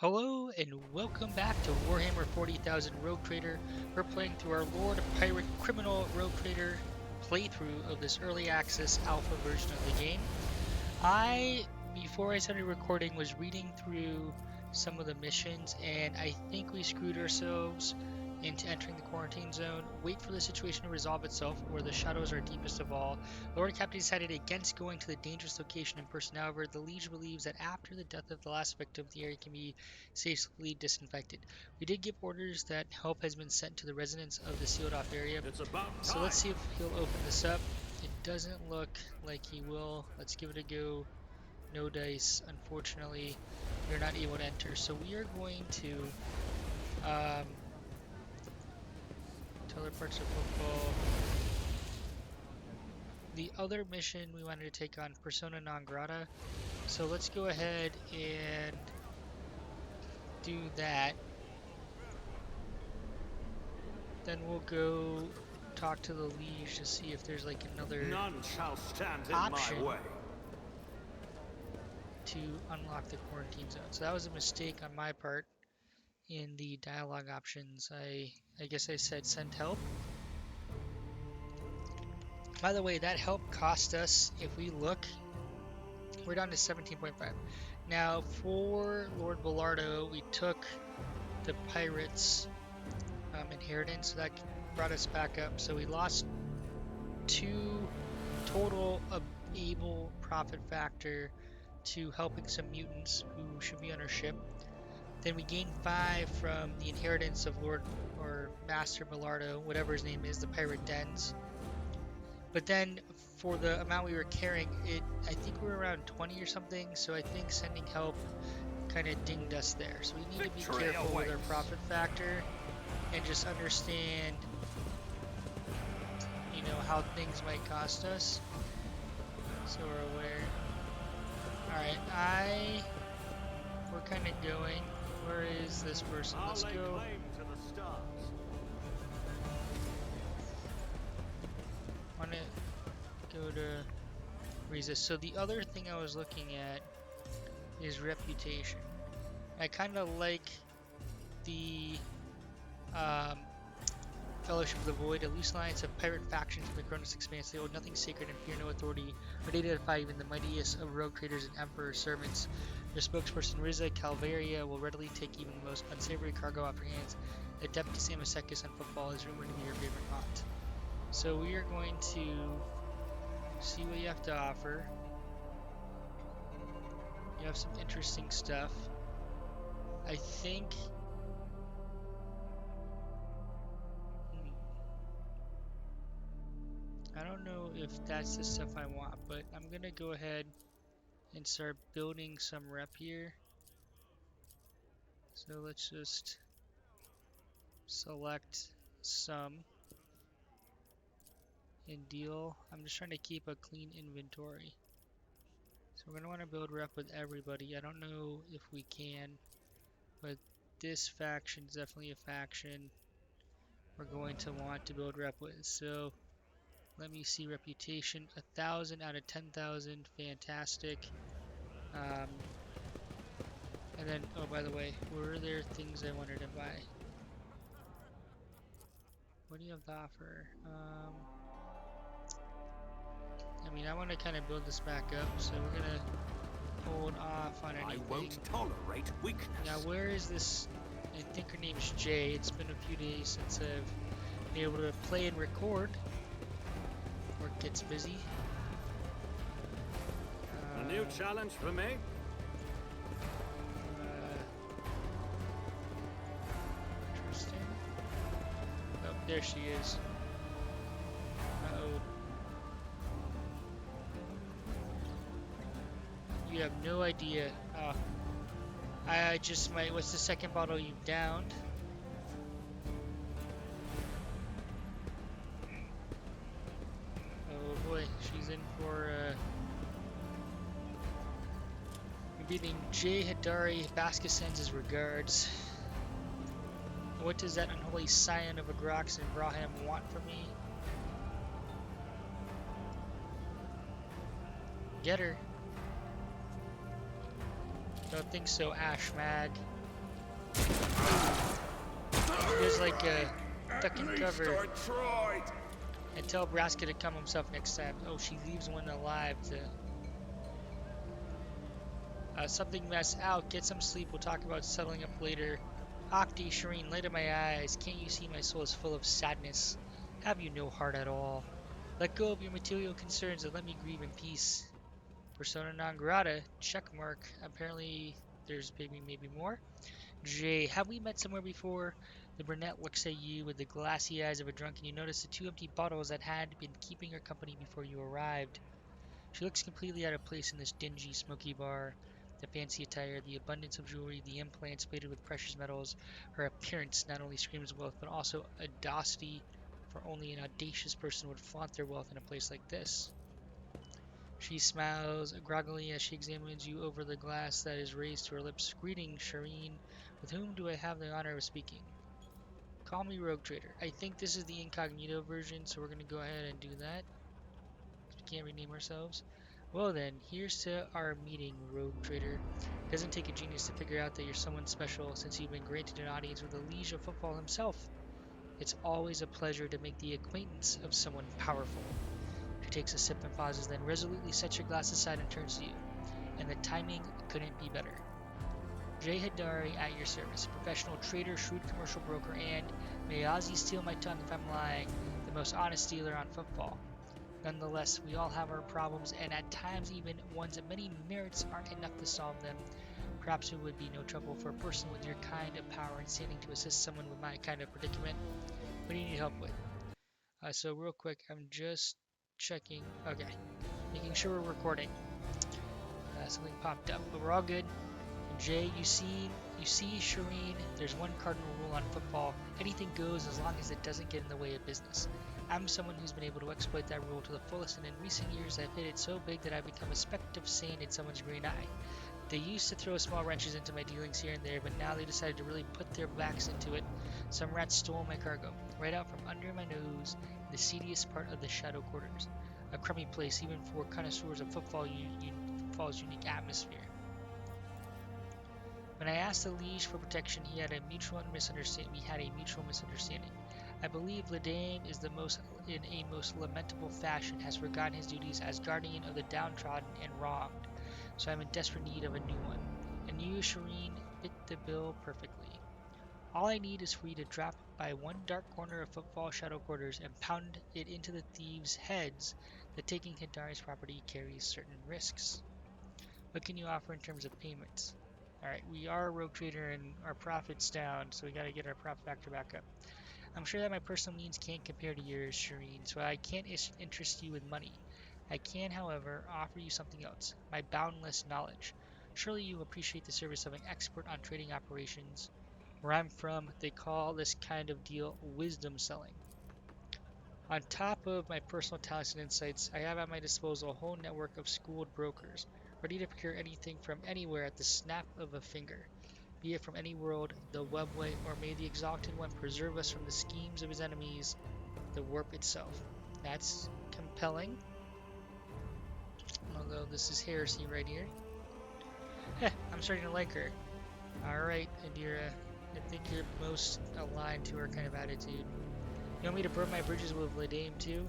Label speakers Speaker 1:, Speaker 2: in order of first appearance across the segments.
Speaker 1: Hello and welcome back to Warhammer 40,000 Rogue Trader. We're playing through our Lord Pirate Criminal Rogue Trader playthrough of this early access alpha version of the game. Before I started recording, was reading through some of the missions, and I think we screwed ourselves into entering the quarantine zone. Wait for the situation to resolve itself, where the shadows are deepest of all. Lord Captain decided against going to the dangerous location in person. However, the Legion believes that after the death of the last victim, the area can be safely disinfected. We did give orders that help has been sent to the residents of the sealed off area. So let's see if he'll open this up. It doesn't look like he will. Let's give it a go. No dice. Unfortunately, we're not able to enter. So we are going to tell other parts of Footfall. The other mission we wanted to take on, Persona non Grata. So let's go ahead and do that. Then we'll go talk to the Liege to see if there's like another option to unlock the quarantine zone. So that was a mistake on my part in the dialogue options. I guess I said send help. By the way, that help cost us, if we look, we're down to 17.5. Now for Lord Bellardo, we took the pirates inheritance, so that brought us back up. So we lost 2 total able profit factor to helping some mutants who should be on our ship. Then we gained 5 from the inheritance of Lord or Master Bellardo, whatever his name is, the pirate dens. But then for the amount we were carrying, I think we were around 20 or something, so I think sending help kind of dinged us there. So we need to be careful with our profit factor and just understand, you know, how things might cost us, so we're aware. Alright, we're kind of going. Where is this person? Let's go. I want to go to resist. So the other thing I was looking at is reputation. I kind of like the Fellowship of the Void, a loose alliance of pirate factions from the Cronus Expanse. They hold nothing sacred and fear no authority, but they identify even the mightiest of rogue traders and emperor servants. Their spokesperson Riza Calvaria will readily take even the most unsavory cargo off your hands. The Deputy Samasekis on Footfall is rumored to be your favorite haunt. So we are going to see what you have to offer. You have some interesting stuff. I think I don't know if that's the stuff I want, but I'm gonna go ahead and start building some rep here. So let's just select some and deal. I'm just trying to keep a clean inventory. So we're gonna want to build rep with everybody. I don't know if we can, but this faction is definitely a faction we're going to want to build rep with. So let me see, reputation, 1,000 out of 10,000, fantastic. And then, oh, by the way, were there things I wanted to buy? What do you have to offer? I mean, I want to kind of build this back up, so we're gonna hold off on anything.
Speaker 2: I won't tolerate weakness.
Speaker 1: Now, where is this? I think her name's Jay. It's been a few days since I've been able to play and record. Work gets busy.
Speaker 2: A new challenge for me?
Speaker 1: Interesting. Oh, there she is. Uh-oh. You have no idea. I just might. What's the second bottle you've downed? Oh boy, she's in for beating Jay Hidari. Baska sends his regards. What does that unholy scion of a Grox and Braham want from me? Get her. Don't think so, Ash Mag. There's like a duck and
Speaker 2: At least
Speaker 1: cover.
Speaker 2: I tried.
Speaker 1: And tell Braska to come himself next time. Oh, she leaves one alive to... something mess out. Get some sleep. We'll talk about settling up later. Octi, Shireen, light of my eyes. Can't you see my soul is full of sadness? Have you no heart at all? Let go of your material concerns and let me grieve in peace. Persona non grata. Check mark. Apparently, there's maybe more. Jay, have we met somewhere before? The brunette looks at you with the glassy eyes of a drunk, and you notice the two empty bottles that had been keeping her company before you arrived. She looks completely out of place in this dingy, smoky bar. The fancy attire, the abundance of jewelry, the implants plated with precious metals. Her appearance not only screams wealth, but also audacity, for only an audacious person would flaunt their wealth in a place like this. She smiles groggily as she examines you over the glass that is raised to her lips. Greetings, Shireen. With whom do I have the honor of speaking? Call me Rogue Trader. I think this is the incognito version, so we're going to go ahead and do that. We can't rename ourselves. Well then, here's to our meeting, Rogue Trader. It doesn't take a genius to figure out that you're someone special, since you've been granted an audience with the Liege of Footfall himself. It's always a pleasure to make the acquaintance of someone powerful. She takes a sip and pauses, then resolutely sets your glass aside and turns to you. And the timing couldn't be better. Jay Hidari at your service, professional trader, shrewd commercial broker, and, may Ozzy steal my tongue if I'm lying, the most honest dealer on Footfall. Nonetheless, we all have our problems, and at times even one's many merits aren't enough to solve them. Perhaps it would be no trouble for a person with your kind of power and standing to assist someone with my kind of predicament. What do you need help with? So real quick, I'm just checking. Okay, making sure we're recording. Something popped up, but we're all good. Jay, you see, Shireen, there's one cardinal rule on Footfall. Anything goes as long as it doesn't get in the way of business. I'm someone who's been able to exploit that rule to the fullest, and in recent years I've hit it so big that I've become a speck of sand in someone's green eye. They used to throw small wrenches into my dealings here and there, but now they decided to really put their backs into it. Some rats stole my cargo, right out from under my nose, in the seediest part of the Shadow Quarters. A crummy place even for connoisseurs of Footfall's unique atmosphere. When I asked the Liege for protection, we had a mutual misunderstanding. I believe Ledame is in a most lamentable fashion, has forgotten his duties as guardian of the downtrodden and wronged, so I'm in desperate need of a new one. And you, Shireen, fit the bill perfectly. All I need is for you to drop by one dark corner of Footfall Shadow Quarters and pound it into the thieves' heads that taking Hidari's property carries certain risks. What can you offer in terms of payments? Alright, we are a rogue trader and our profit's down, so we gotta get our profit factor back up. I'm sure that my personal means can't compare to yours, Shireen, so I can't interest you with money. I can, however, offer you something else, my boundless knowledge. Surely you appreciate the service of an expert on trading operations. Where I'm from, they call this kind of deal wisdom selling. On top of my personal talents and insights, I have at my disposal a whole network of schooled brokers, ready to procure anything from anywhere at the snap of a finger, be it from any world, the webway, or may the Exalted One preserve us from the schemes of his enemies, the warp itself. That's compelling, although this is heresy right here. I'm starting to like her. Alright, Indira, I think you're most aligned to her kind of attitude. You want me to burn my bridges with Ledame too?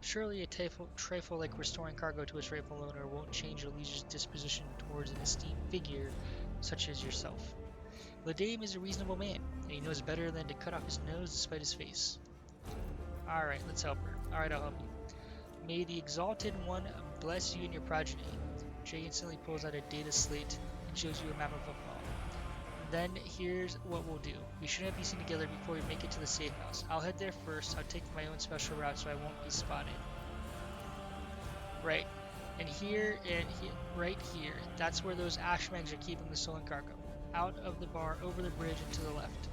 Speaker 1: Surely a trifle like restoring cargo to its rightful owner won't change your liege's disposition towards an esteemed figure such as yourself. Ledame is a reasonable man, and he knows better than to cut off his nose despite his face. Alright, let's help her. Alright, I'll help you. May the Exalted One bless you and your progeny. Jay instantly pulls out a data slate and shows you a map of Footfall. Then here's what we'll do. We shouldn't be seen together before we make it to the safe house. I'll head there first. I'll take my own special route so I won't be spotted. Right. And right here, that's where those ashmags are keeping the stolen cargo. Out of the bar, over the bridge, and to the left.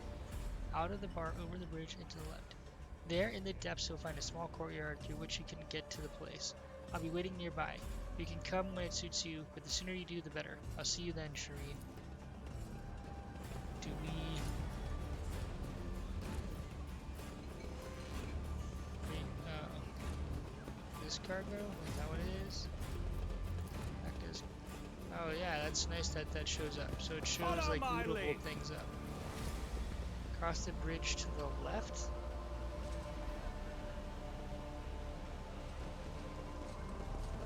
Speaker 1: Out of the bar, over the bridge, and to the left. There in the depths you'll find a small courtyard through which you can get to the place. I'll be waiting nearby. You can come when it suits you, but the sooner you do, the better. I'll see you then, Shireen. Do we... Wait, this cargo? Is that what it is? That is... Oh yeah, that's nice that that shows up. So it shows
Speaker 2: Follow
Speaker 1: like
Speaker 2: my
Speaker 1: lootable
Speaker 2: lead.
Speaker 1: things up. Cross the bridge to the left.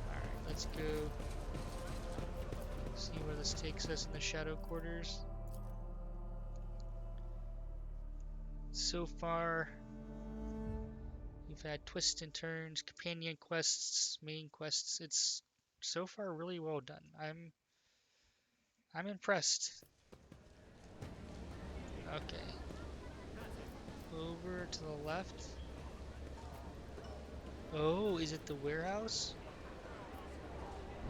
Speaker 1: Alright, let's go see where this takes us in the Shadow Quarters. So far, we've had twists and turns, companion quests, main quests. It's so far really well done. I'm impressed. Okay. Over to the left. Oh, is it the warehouse?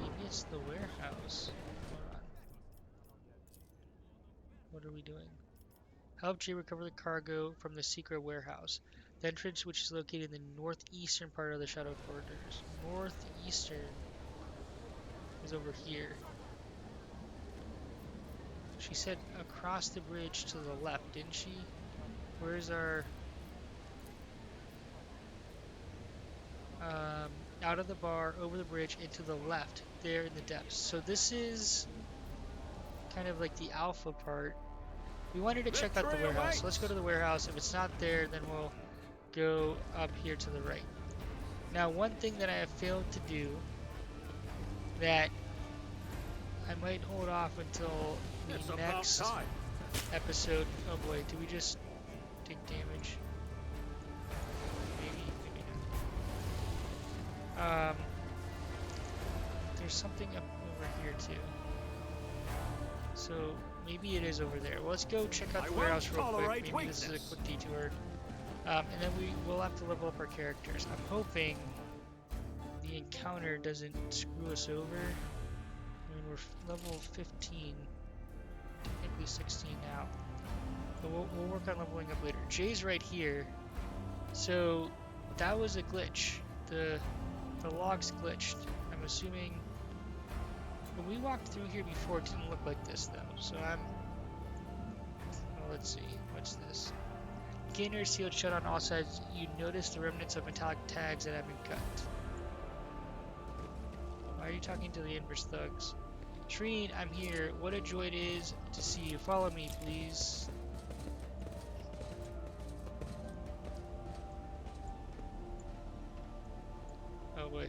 Speaker 1: Maybe it's the warehouse. Hold on. What are we doing? Help Jay recover the cargo from the secret warehouse. The entrance, which is located in the northeastern part of the Shadow Corridors. Northeastern is over here. She said across the bridge to the left, didn't she? Where's our... out of the bar, over the bridge, and to the left, there in the depths. So this is kind of like the alpha part. We wanted to check out the
Speaker 2: Victory
Speaker 1: warehouse, so let's go to
Speaker 2: awaits.
Speaker 1: the warehouse. If it's not there, then we'll go up here to the right. Now, one thing that I have failed to do that I might hold off until
Speaker 2: It's
Speaker 1: the
Speaker 2: about
Speaker 1: next
Speaker 2: time.
Speaker 1: episode. Oh boy, do we just take damage? Maybe, maybe not. There's something up over here too. So maybe it is over there. Well, let's go check out
Speaker 2: I
Speaker 1: the
Speaker 2: won't
Speaker 1: warehouse real quick.
Speaker 2: tolerate
Speaker 1: Maybe this is a
Speaker 2: weakness.
Speaker 1: quick detour. And then we will have to level up our characters. I'm hoping the encounter doesn't screw us over. I mean, we're level 15, technically 16 now. But we'll work on leveling up later. Jay's right here. So that was a glitch. The logs glitched. I'm assuming when we walked through here before, it didn't look like this though. So I'm... Well, let's see. What's this? Container sealed shut on all sides. You notice the remnants of metallic tags that have been cut. Why are you talking to the Inverse thugs? Shreen, I'm here. What a joy it is to see you. Follow me, please. Oh, wait.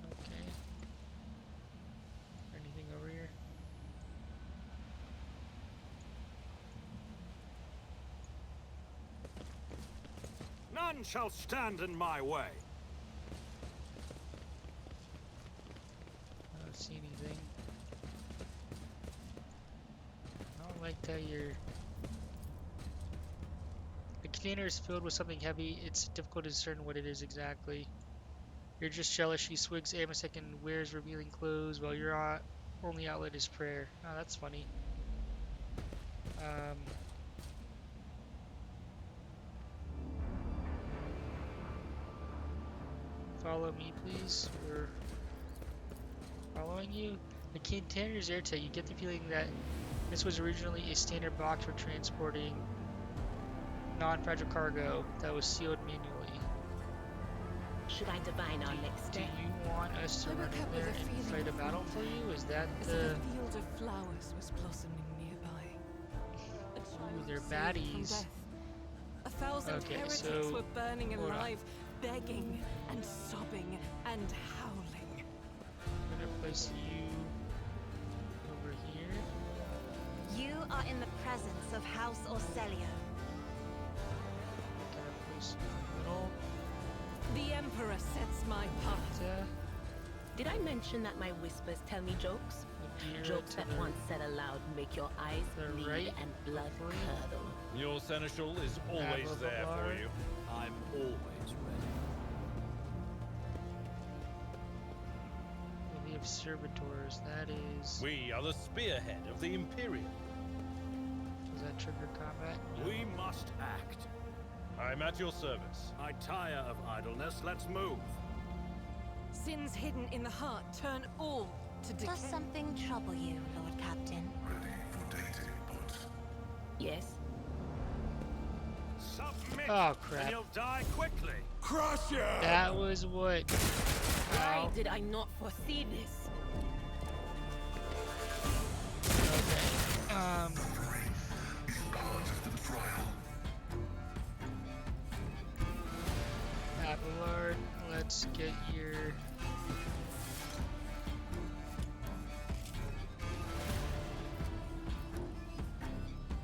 Speaker 1: Okay. Anything over here?
Speaker 2: None shall stand in my way.
Speaker 1: I don't see anything. I don't like that you're... The container is filled with something heavy. It's difficult to discern what it is exactly. You're just jealous she swigs amasec and wears revealing clothes while your only outlet is prayer. Oh, that's funny. Follow me, please. We're following you. The container is airtight. You get the feeling that this was originally a standard box for transporting non-fragile cargo that was sealed manually.
Speaker 3: Should I divine our next
Speaker 1: Do
Speaker 3: step?
Speaker 1: you want us to
Speaker 4: I
Speaker 1: run
Speaker 4: woke up
Speaker 1: in there
Speaker 4: with a
Speaker 1: and
Speaker 4: feeling
Speaker 1: fight a
Speaker 4: of
Speaker 1: battle for
Speaker 4: wonder,
Speaker 1: you? Is that
Speaker 4: as
Speaker 1: the...
Speaker 4: if a field of flowers was blossoming nearby. A child
Speaker 1: they're
Speaker 4: saved from
Speaker 1: baddies.
Speaker 4: death. 1,000
Speaker 1: Okay,
Speaker 4: heretics
Speaker 1: so,
Speaker 4: were burning
Speaker 1: hold on.
Speaker 4: alive, begging and sobbing and howling.
Speaker 1: I'm gonna place you over here.
Speaker 3: You are in the presence of House Orcelio.
Speaker 1: Gonna place you in the middle.
Speaker 4: The Emperor sets my path.
Speaker 1: Grata,
Speaker 3: Did I mention that my whispers tell me jokes?
Speaker 1: Madeira
Speaker 3: Jokes
Speaker 1: to
Speaker 3: that
Speaker 1: the
Speaker 3: once said aloud make your eyes
Speaker 1: the
Speaker 3: bleed
Speaker 1: right,
Speaker 3: and blood
Speaker 1: hopefully.
Speaker 3: curdle.
Speaker 5: Your seneschal is always
Speaker 1: Above
Speaker 5: there
Speaker 1: bar.
Speaker 5: for you.
Speaker 2: I'm always ready.
Speaker 1: and the observators. That is...
Speaker 5: We are the spearhead of the Imperium.
Speaker 1: Does that trigger combat? No.
Speaker 2: We must act.
Speaker 5: I'm at your service.
Speaker 2: I tire of idleness. Let's move.
Speaker 4: Sins hidden in the heart turn all to decay.
Speaker 3: Does something trouble you, Lord Captain?
Speaker 6: Ready for dating, but
Speaker 3: Yes.
Speaker 2: Submit,
Speaker 1: Oh
Speaker 2: and
Speaker 1: crap.
Speaker 2: you'll die quickly.
Speaker 6: Crush ya!
Speaker 1: That was what?
Speaker 4: Why
Speaker 1: Ow.
Speaker 4: did I not foresee this?
Speaker 1: Okay. Abelard, let's get your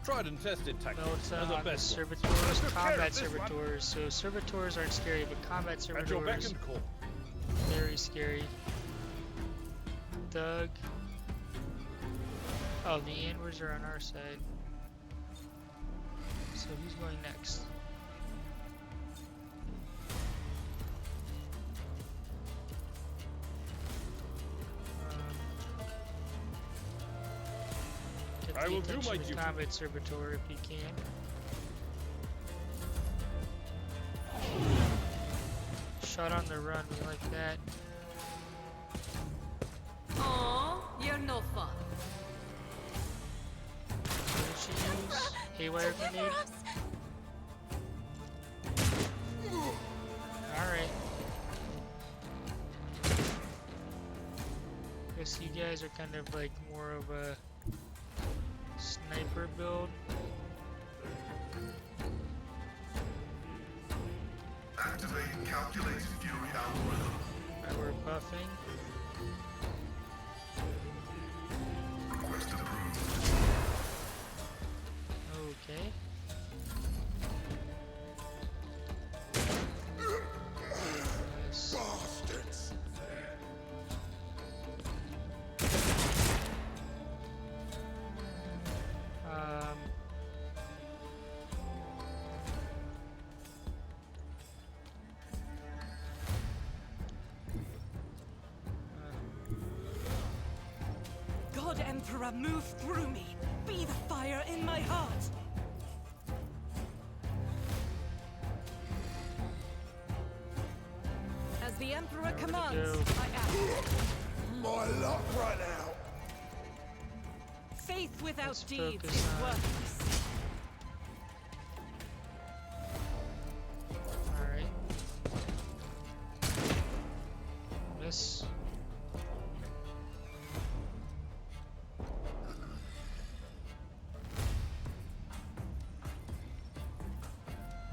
Speaker 5: Tried and tested tactics
Speaker 1: notes
Speaker 5: are the
Speaker 1: on the
Speaker 5: best ones.
Speaker 1: servitors,
Speaker 5: Took care
Speaker 1: combat
Speaker 5: of this one.
Speaker 1: servitors. So servitors aren't scary, but combat
Speaker 5: At your beck
Speaker 1: servitors
Speaker 5: and call.
Speaker 1: very scary. Doug. Oh, the Anwers are on our side. So who's going next? Get
Speaker 5: I
Speaker 1: the
Speaker 5: will do
Speaker 1: attention
Speaker 5: my
Speaker 1: of the
Speaker 5: duty.
Speaker 1: combat servitor if you can. Shot on the run, we like that.
Speaker 4: Aw, you're no fun.
Speaker 1: What did she use? Haywire grenade? Alright. Guess you guys are kind of like more of a sniper build.
Speaker 6: Activating calculated fury algorithm.
Speaker 1: Alright, we're buffing.
Speaker 6: Request approved.
Speaker 1: Okay. Nice.
Speaker 6: Bastards!
Speaker 1: Um,
Speaker 4: God Emperor, move through me. Be the fire in my heart. As the Emperor
Speaker 1: There we
Speaker 4: commands,
Speaker 1: go.
Speaker 4: I act.
Speaker 6: My luck ran out!
Speaker 4: Faith without
Speaker 1: Let's
Speaker 4: deeds
Speaker 1: focus
Speaker 4: is
Speaker 1: on-
Speaker 4: worthless.
Speaker 1: Alright. Miss.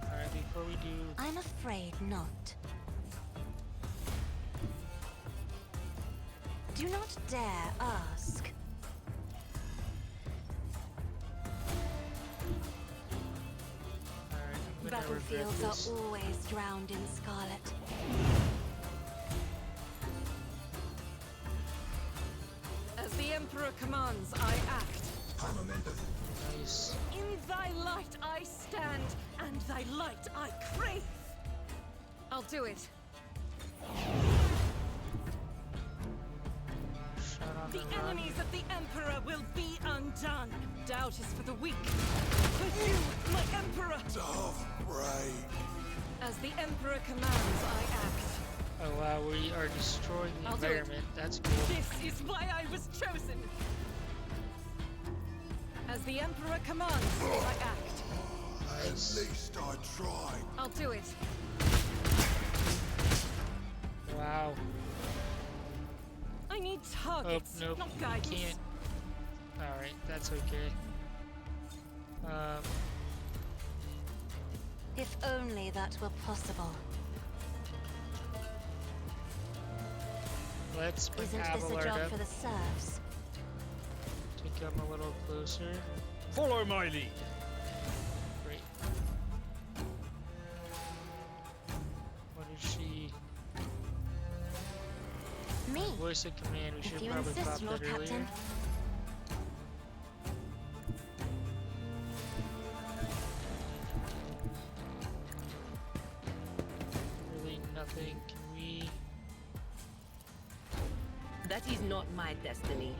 Speaker 1: Alright, before we do
Speaker 3: I'm afraid not. Do not dare ask.
Speaker 1: Alright, I'm gonna regret
Speaker 3: Battlefields
Speaker 1: this.
Speaker 3: are always drowned in scarlet.
Speaker 4: As the Emperor commands, I act.
Speaker 1: Nice.
Speaker 4: In thy light I stand, and thy light I crave. I'll do it.
Speaker 1: Shot on
Speaker 4: The
Speaker 1: the run.
Speaker 4: enemies of the Emperor will be undone. Doubt is for the weak. For you, my Emperor!
Speaker 6: Tough break.
Speaker 4: As the Emperor commands, I act.
Speaker 1: Oh wow, we are destroying the
Speaker 4: I'll do it.
Speaker 1: environment. That's cool.
Speaker 4: This is why I was chosen. As the Emperor commands, I act.
Speaker 6: At
Speaker 1: Nice.
Speaker 6: least I tried.
Speaker 4: I'll do it.
Speaker 1: Wow.
Speaker 4: I need
Speaker 1: Oh,
Speaker 4: targets,
Speaker 1: nope.
Speaker 4: not guidance.
Speaker 1: Can't. Alright, that's okay.
Speaker 3: If only that were possible.
Speaker 1: Let's bring
Speaker 3: Isn't this a
Speaker 1: Abelard
Speaker 3: job
Speaker 1: up
Speaker 3: for the serfs?
Speaker 1: to come a little closer.
Speaker 5: Follow my lead.
Speaker 1: Great. What is she?
Speaker 3: Me.
Speaker 1: Voice of command. We should
Speaker 3: If you
Speaker 1: probably pop
Speaker 3: insist,
Speaker 1: that
Speaker 3: Lord
Speaker 1: earlier.
Speaker 3: Captain.
Speaker 1: Really nothing. Can we?
Speaker 4: That is not my destiny.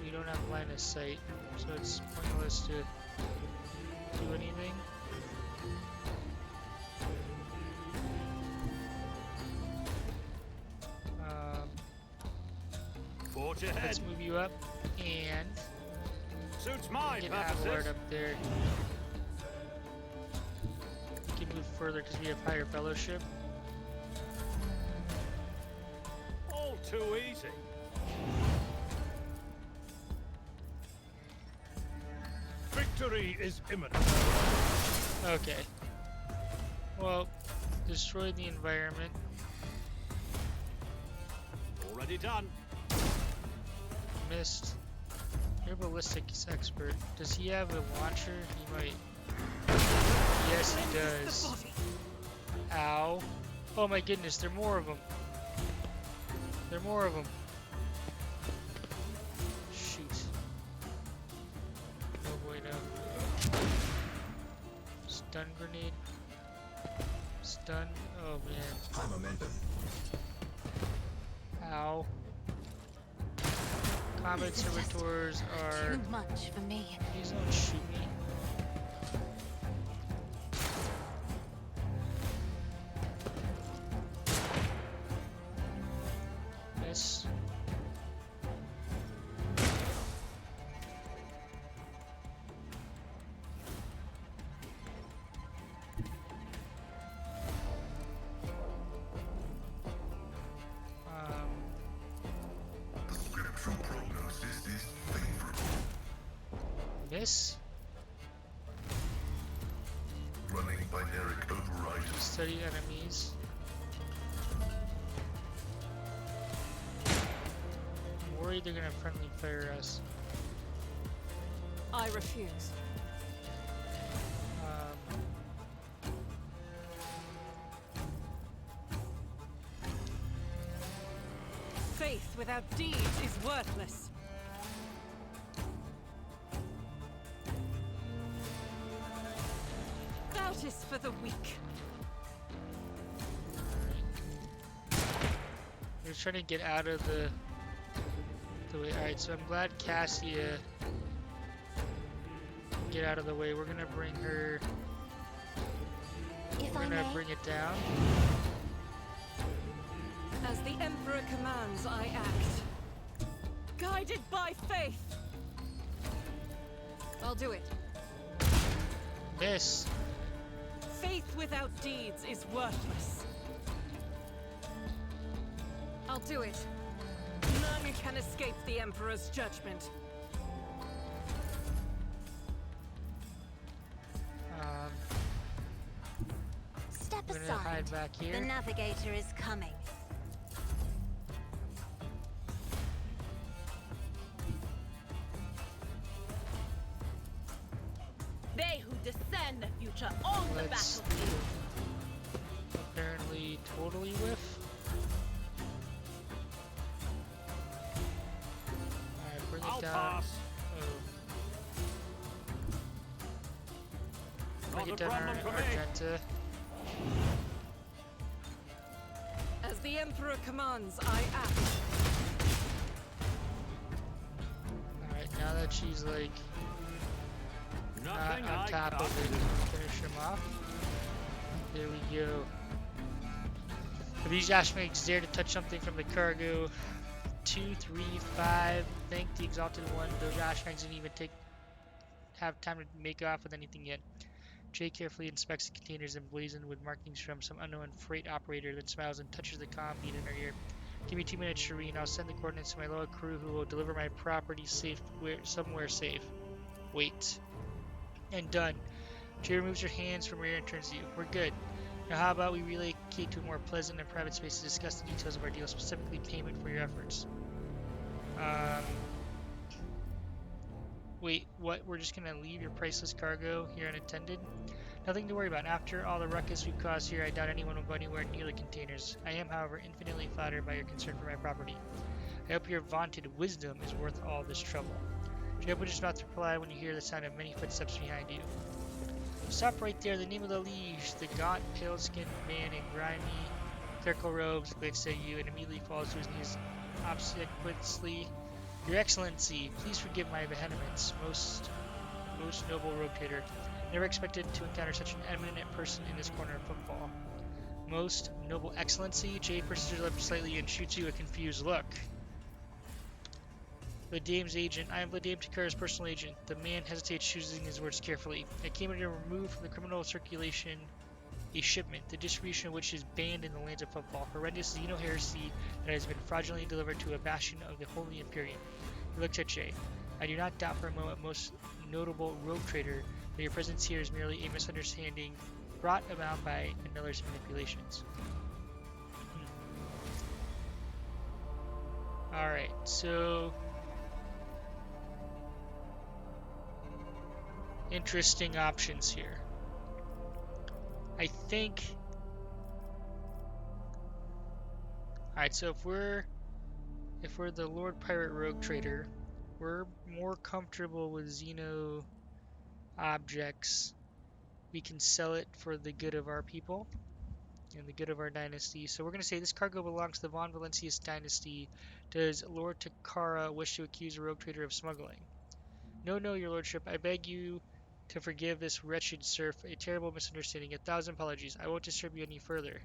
Speaker 1: We don't have line of sight, so it's pointless to do anything.
Speaker 2: Forge ahead.
Speaker 1: Let's move you up and
Speaker 2: Suits my
Speaker 1: Get
Speaker 2: purposes.
Speaker 1: Abelard up there. We can move further because we have higher fellowship.
Speaker 2: All too easy.
Speaker 5: Victory is imminent.
Speaker 1: Okay. Well, destroy the environment.
Speaker 2: Already done.
Speaker 1: Missed. Your ballistics expert. Does he have a launcher? He might. Yes, he does. Ow. Oh my goodness, there are more of them. There are more of them. Shoot. Oh boy, no. Stun grenade. Stun. Oh man.
Speaker 6: High momentum.
Speaker 1: Ow. Combat servitors are.
Speaker 3: Too much for me.
Speaker 1: Please don't shoot me. Miss. Miss.
Speaker 6: Running binaric override.
Speaker 1: Study enemies. I'm worried they're gonna friendly fire us.
Speaker 4: I refuse.
Speaker 1: Um,
Speaker 4: Faith without deeds is worthless. Doubt is for the weak.
Speaker 1: we're trying to get out of the way. Alright, so I'm glad Cassia get out of the way. We're gonna bring her.
Speaker 3: If
Speaker 1: We're
Speaker 3: I
Speaker 1: gonna
Speaker 3: may,
Speaker 1: bring it down.
Speaker 4: As the Emperor commands, I act. Guided by faith. I'll do it.
Speaker 1: Miss.
Speaker 4: Faith without deeds is worthless. I'll do it. None can escape the Emperor's judgment.
Speaker 1: Um,
Speaker 3: step
Speaker 1: we're gonna hide
Speaker 3: aside.
Speaker 1: back
Speaker 3: The
Speaker 1: here.
Speaker 3: navigator is coming.
Speaker 7: They who discern the future own the
Speaker 1: Let's
Speaker 7: battlefield.
Speaker 1: apparently totally whiff. Alright, bring it
Speaker 2: I'll
Speaker 1: down.
Speaker 2: pass.
Speaker 1: Oh. Bring
Speaker 2: Not
Speaker 1: it
Speaker 2: a
Speaker 1: down
Speaker 2: problem for me.
Speaker 1: Argenta.
Speaker 4: As the Emperor commands, I act.
Speaker 1: Alright, now that she's like not
Speaker 2: Nothing
Speaker 1: on
Speaker 2: I
Speaker 1: top
Speaker 2: can't
Speaker 1: of it,
Speaker 2: do.
Speaker 1: finish him off. There we go. If these Ashmags dare to touch something from the cargo, 2, 3, 5. Thank the Exalted One. Those Ashmags didn't even have time to make off with anything yet. Jay carefully inspects the containers emblazoned with markings from some unknown freight operator, then smiles and touches the comm bead in her ear. Give me 2 minutes, Shireen. I'll send the coordinates to my loyal crew who will deliver my property somewhere safe. Wait. And done. Jay removes her hands from her ear and turns to you. We're good. Now how about we relocate to a more pleasant and private space to discuss the details of our deal, specifically payment for your efforts. Wait, what? We're just gonna leave your priceless cargo here unattended? Nothing to worry about. After all the ruckus we've caused here, I doubt anyone will go anywhere near the containers. I am, however, infinitely flattered by your concern for my property. I hope your vaunted wisdom is worth all this trouble. Jacob is about to reply when you hear the sound of many footsteps behind you. Stop right there. The name of the liege, the gaunt, pale-skinned man in grimy clerical robes, glanced at you and immediately falls to his knees obsequiously. Your Excellency, please forgive my vehemence, most noble rogue trader. Never expected to encounter such an eminent person in this corner of Footfall. Most noble Excellency, Jay purses her lips slightly and shoots you a confused look. Ladame's agent. I am Ladame Takara's personal agent. The man hesitates, choosing his words carefully. I came here to remove from the criminal circulation a shipment, the distribution of which is banned in the lands of Footfall. Horrendous Xeno heresy that has been fraudulently delivered to a bastion of the Holy Imperium. He looked at Jay. I do not doubt for a moment, most notable rogue trader, that your presence here is merely a misunderstanding brought about by another's manipulations. Alright, so interesting options here. I think. Alright, so if we're the Lord Pirate Rogue Trader, we're more comfortable with Xeno objects. We can sell it for the good of our people and the good of our dynasty. So we're going to say this cargo belongs to the Von Valencius dynasty. Does Lord Takara wish to accuse a rogue trader of smuggling? No, no, your lordship. I beg you to forgive this wretched serf. A terrible misunderstanding. 1,000 apologies. I won't disturb you any further.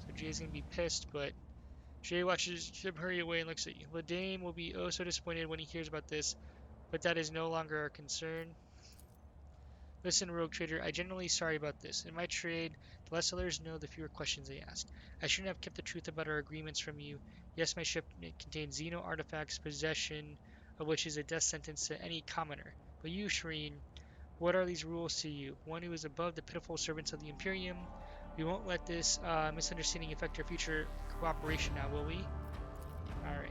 Speaker 1: So Jay's going to be pissed, but Jay watches him hurry away and looks at you. Ladame will be oh so disappointed when he hears about this, but that is no longer our concern. Listen, rogue trader, I'm genuinely sorry about this. In my trade, the less others know, the fewer questions they ask. I shouldn't have kept the truth about our agreements from you. Yes, my ship contains Xeno artifacts, possession of which is a death sentence to any commoner. But you, Shireen, what are these rules to you? One who is above the pitiful servants of the Imperium. We won't let this misunderstanding affect our future cooperation now, will we? Alright.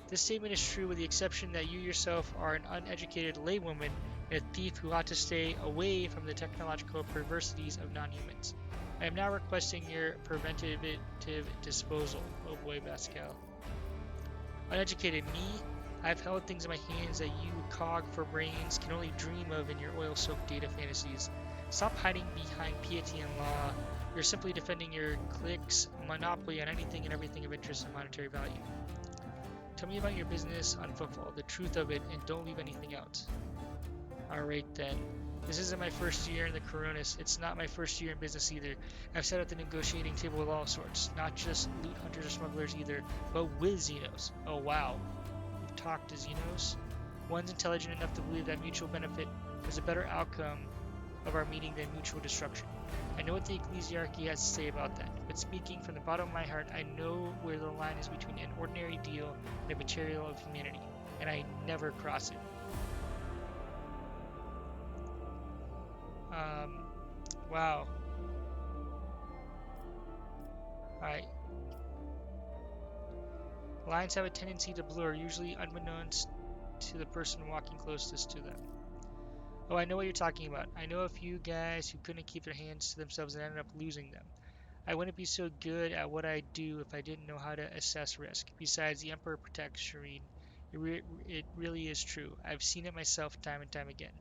Speaker 1: This statement is true with the exception that you yourself are an uneducated laywoman and a thief who ought to stay away from the technological perversities of non-humans. I am now requesting your preventative disposal. Oh boy, Pascal. Uneducated me? I've held things in my hands that you, cog for brains, can only dream of in your oil-soaked data fantasies. Stop hiding behind piety and law. You're simply defending your clique's monopoly on anything and everything of interest and monetary value. Tell me about your business on Footfall, the truth of it, and don't leave anything out. Alright then. This isn't my first year in the Coronis. It's not my first year in business either. I've sat at the negotiating table with all sorts. Not just loot hunters or smugglers either, but with Xenos. Oh wow. You've talked to Xenos? One's intelligent enough to believe that mutual benefit is a better outcome of our meeting than mutual destruction. I know what the ecclesiarchy has to say about that, but speaking from the bottom of my heart, I know where the line is between an ordinary deal and a material of humanity, and I never cross it. Wow. Alright. Lines have a tendency to blur, usually unbeknownst to the person walking closest to them. Oh, I know what you're talking about. I know a few guys who couldn't keep their hands to themselves and ended up losing them. I wouldn't be so good at what I do if I didn't know how to assess risk. Besides, the Emperor protects Shireen. It really is true. I've seen it myself time and time again.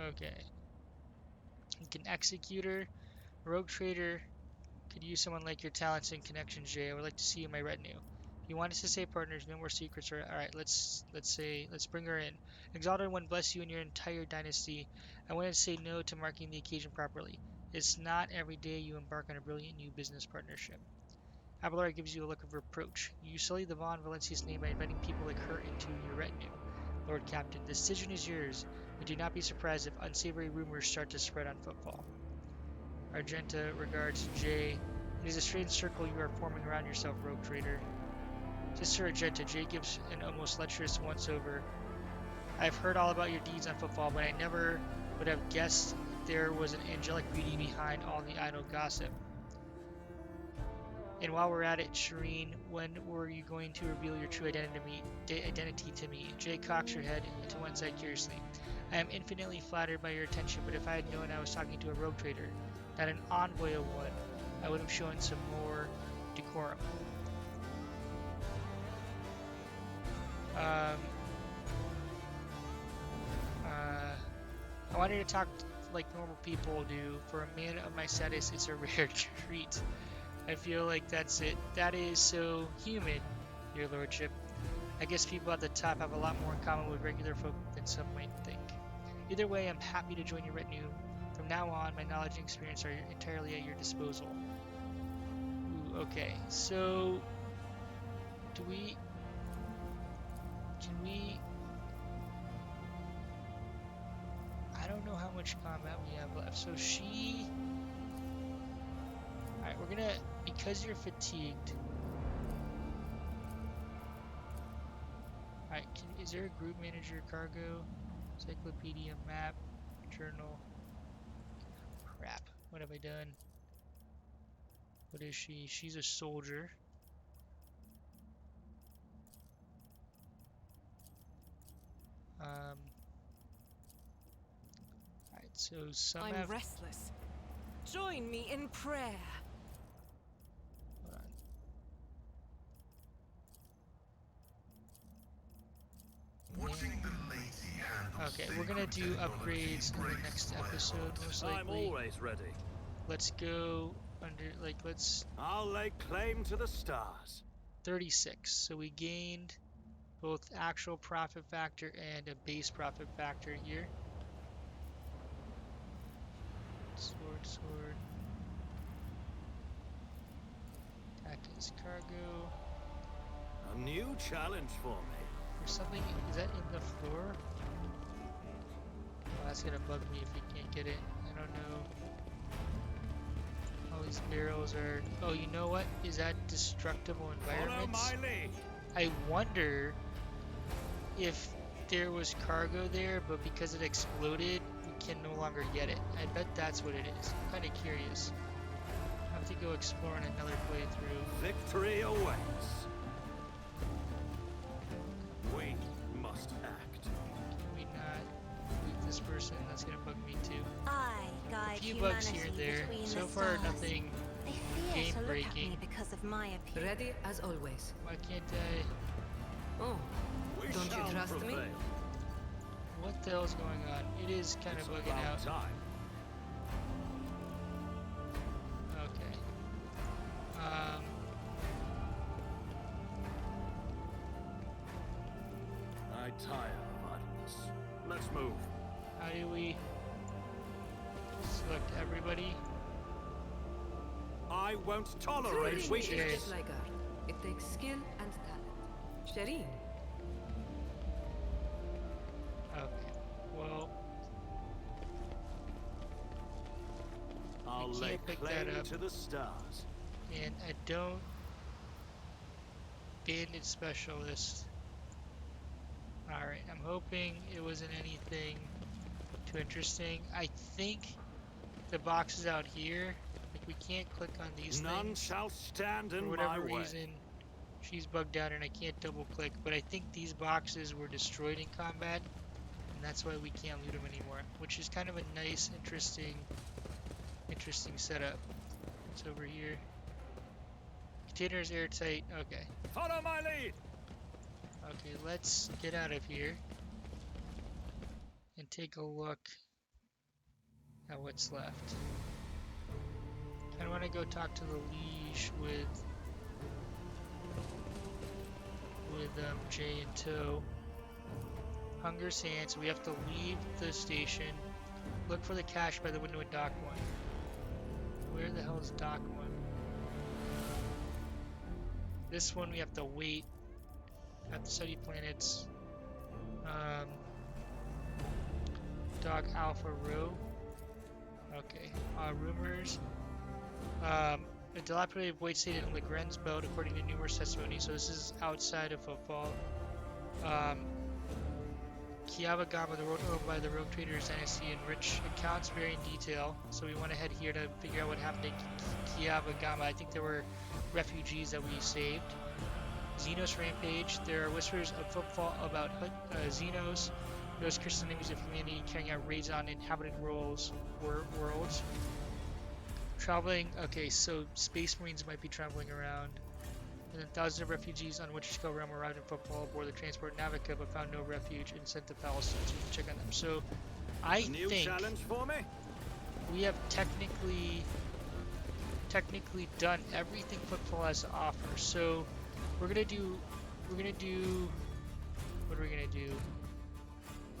Speaker 1: Okay. An executor, rogue trader, could use someone like your talents and connections, Jay. I would like to see you in my retinue. If you want us to say partners, no more secrets. All right, let's bring her in. Exalted One, bless you and your entire dynasty. I wanted to say no to marking the occasion properly. It's not every day you embark on a brilliant new business partnership. Abelard gives you a look of reproach. You sully the Von Valencius name by inviting people like her into your retinue. Lord Captain, the decision is yours, but do not be surprised if unsavory rumors start to spread on Footfall. Argenta regards Jay. It is a strange circle you are forming around yourself, rogue trader. Sister Argenta, Jay gives an almost lecherous once-over. I've heard all about your deeds on Footfall, but I never would have guessed there was an angelic beauty behind all the idle gossip. And while we're at it, Shireen, when were you going to reveal your true identity to me? Jay cocks her head to one side curiously. I am infinitely flattered by your attention, but if I had known I was talking to a rogue trader, not an envoy of one, I would have shown some more decorum. I wanted to talk like normal people do. For a man of my status, it's a rare treat. I feel like that's it. That is so human, your lordship. I guess people at the top have a lot more in common with regular folk than some might think. Either way, I'm happy to join your retinue. From now on, my knowledge and experience are entirely at your disposal. Ooh, Okay, so do we? Can we? I don't know how much combat we have left. So she. All right, we're gonna because you're fatigued. All right, is there a group manager, cargo, encyclopedia, map, journal? Crap. What have I done? What is she? She's a soldier. Alright, so some
Speaker 4: I'm
Speaker 1: have...
Speaker 4: restless. Join me in prayer.
Speaker 1: Hold on.
Speaker 6: Watching the lazy hand of
Speaker 1: Okay, we're gonna do upgrades in the next episode, most
Speaker 2: I'm
Speaker 1: likely.
Speaker 2: always ready.
Speaker 1: Let's go under, like, let's...
Speaker 2: I'll lay claim to the stars.
Speaker 1: 36. So we gained both actual profit factor and a base profit factor here. Sword, sword. Attack as cargo.
Speaker 2: A new challenge for me.
Speaker 1: There's something, is that in the floor? Oh, that's gonna bug me if we can't get it. I don't know. All these barrels are, oh, you know what? Is that destructible environments?
Speaker 2: Follow my lead.
Speaker 1: I wonder if there was cargo there, but because it exploded, we can no longer get it. I bet that's what it is. I'm kind of curious. I have to go explore in another playthrough.
Speaker 2: Victory awaits. We must act.
Speaker 1: Can we not loot this person? That's gonna bug me too.
Speaker 3: I
Speaker 1: A
Speaker 3: guide
Speaker 1: few
Speaker 3: humanity
Speaker 1: bugs here and there.
Speaker 3: between
Speaker 1: So
Speaker 3: the
Speaker 1: far,
Speaker 3: stars.
Speaker 1: nothing
Speaker 3: They fear to look at
Speaker 1: game-breaking.
Speaker 3: me because of my appearance.
Speaker 8: Ready as always.
Speaker 1: Why can't I?
Speaker 8: Oh,
Speaker 2: We
Speaker 8: Don't you
Speaker 2: shall
Speaker 8: trust me?
Speaker 2: prevail.
Speaker 1: What the hell's going on? It is kind of
Speaker 2: It's
Speaker 1: bugging
Speaker 2: about
Speaker 1: out.
Speaker 2: time.
Speaker 1: Okay.
Speaker 2: I tire of idleness. Let's move.
Speaker 1: How do we select everybody?
Speaker 2: I won't tolerate
Speaker 8: Training
Speaker 2: weakness.
Speaker 8: is like art. It takes skill and talent. Shireen,
Speaker 1: Okay. Well,
Speaker 2: I'll
Speaker 1: can't
Speaker 2: lay
Speaker 1: pick
Speaker 2: claim
Speaker 1: that up.
Speaker 2: to the stars.
Speaker 1: and I don't bandit specialist. Alright, I'm hoping it wasn't anything too interesting. I think the box is out here. Like, we can't click on these
Speaker 2: None
Speaker 1: things.
Speaker 2: shall stand
Speaker 1: For
Speaker 2: in my
Speaker 1: whatever
Speaker 2: way.
Speaker 1: reason, she's bugged out and I can't double click. But I think these boxes were destroyed in combat, and that's why we can't loot them anymore. Which is kind of a nice, interesting setup. It's over here. Container is airtight. Okay.
Speaker 2: Follow my lead.
Speaker 1: Okay, let's get out of here and take a look at what's left. I want to go talk to the liege with Jay in tow. Hunger's hand, so we have to leave the station. Look for the cache by the window at Dock 1. Where the hell is Dock 1? This one we have to wait. Have to study planets. Dog Alpha Row. Okay. Rumors. A dilapidated void state in Legren's belt, according to numerous testimonies. So this is outside of Footfall. Kiavagama, the road owned by the rogue traders dynasty, and rich accounts vary in detail. So we want to head here to figure out what happened to Kiavagama. I think there were refugees that we saved. Xenos rampage. There are whispers of Footfall about Xenos, those Christian enemies of humanity carrying out raids on inhabited worlds. Traveling. Okay, so Space Marines might be traveling around. And then thousands of refugees on Winterspell Realm arrived in Footfall aboard the transport Navica, but found no refuge and sent to Palestine. So we can check on them. So I
Speaker 2: New
Speaker 1: think
Speaker 2: challenge for me.
Speaker 1: we have technically done everything Footfall has to offer. So we're gonna do what are we gonna do?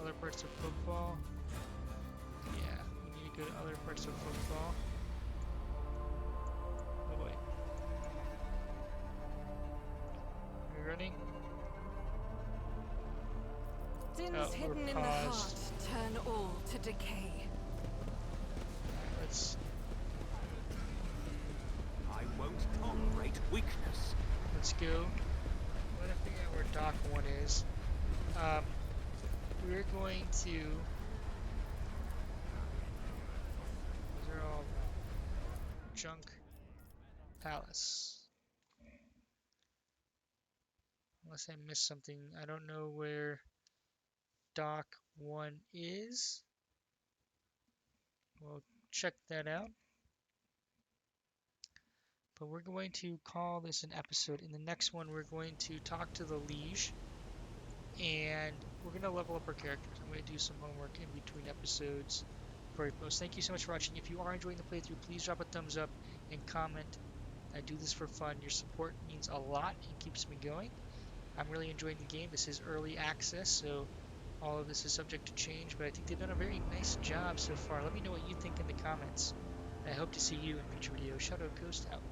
Speaker 1: Other parts of Footfall? Yeah, we need to go to other parts of Footfall. Oh boy. running.
Speaker 4: Sins
Speaker 1: Oh, we're
Speaker 4: hidden in the heart
Speaker 1: paused.
Speaker 4: turn all to decay.
Speaker 1: Let's
Speaker 2: I won't tolerate weakness.
Speaker 1: go. I want to figure out where Dock 1 is. We're going to. These are all junk palace. Unless I missed something. I don't know where Dock 1 is. We'll check that out. But we're going to call this an episode. In the next one, we're going to talk to the liege. And we're going to level up our characters. I'm going to do some homework in between episodes before we post. Thank you so much for watching. If you are enjoying the playthrough, please drop a thumbs up and comment. I do this for fun. Your support means a lot and keeps me going. I'm really enjoying the game. This is early access, so all of this is subject to change, but I think they've done a very nice job so far. Let me know what you think in the comments. I hope to see you in future videos. Shadowcoast out.